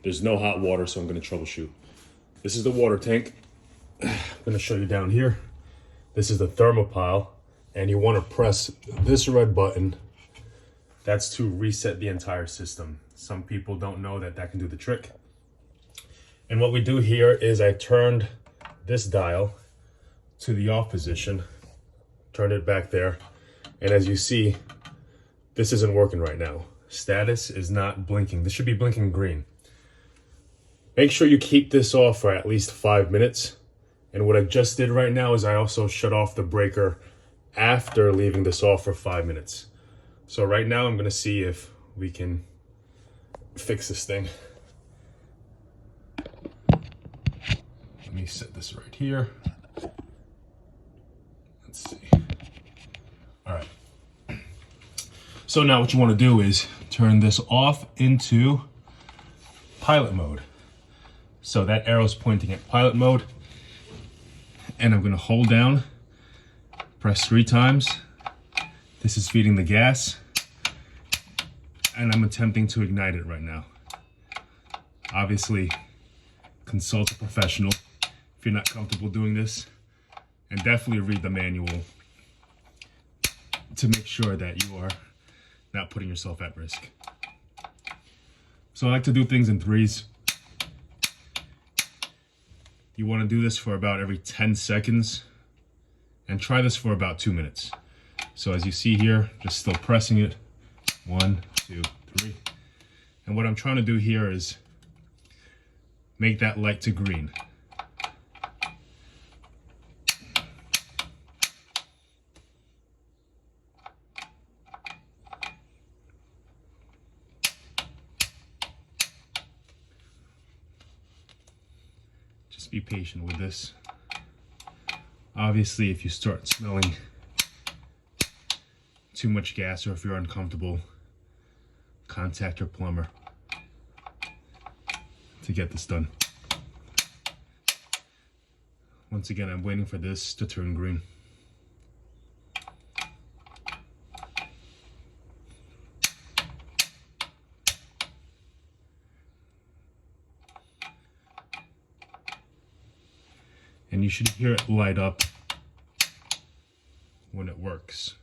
There's no hot water, so I'm gonna troubleshoot. This is the water tank. I'm gonna show you down here. This is the thermopile, and you wanna press this red button. That's to reset the entire system. Some people don't know that that can do the trick. And what we do here is I turned this dial to the off position, turned it back there, and as you see, this isn't working right now. Status is not blinking. This should be blinking green. Make sure you keep this off for at least 5 minutes. And what I just did right now is I also shut off the breaker after leaving this off for 5 minutes. So right now I'm gonna see if we can fix this thing. Let me set this right here. Let's see. All right. So now what you wanna do is turn this off into pilot mode. So that arrow's pointing at pilot mode. And I'm gonna hold down, press 3 times. This is feeding the gas. And I'm attempting to ignite it right now. Obviously, consult a professional if you're not comfortable doing this. And definitely read the manual to make sure that you are not putting yourself at risk. So I like to do things in threes. You want to do this for about every 10 seconds and try this for about 2 minutes. So as you see here, just still pressing it. 1, 2, 3. And what I'm trying to do here is make that light to green. Just be patient with this. Obviously, if you start smelling too much gas or if you're uncomfortable, contact your plumber to get this done. Once again, I'm waiting for this to turn green. And you should hear it light up when it works.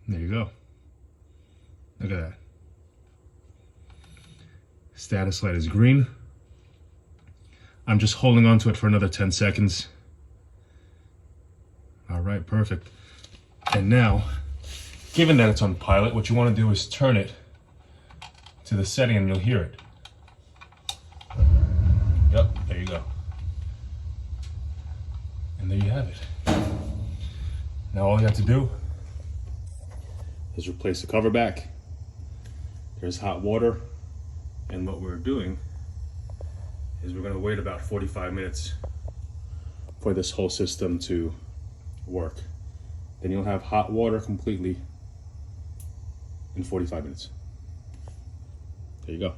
There you go. Look at that. Status light is green. I'm just holding on to it for another 10 seconds. All right, perfect. And now, given that it's on pilot, what you want to do is turn it to the setting and you'll hear it. Yep, there you go. And there you have it. Now all you have to do is replace the cover back. There's hot water. And what we're doing is we're gonna wait about 45 minutes for this whole system to work. Then you'll have hot water completely in 45 minutes. There you go.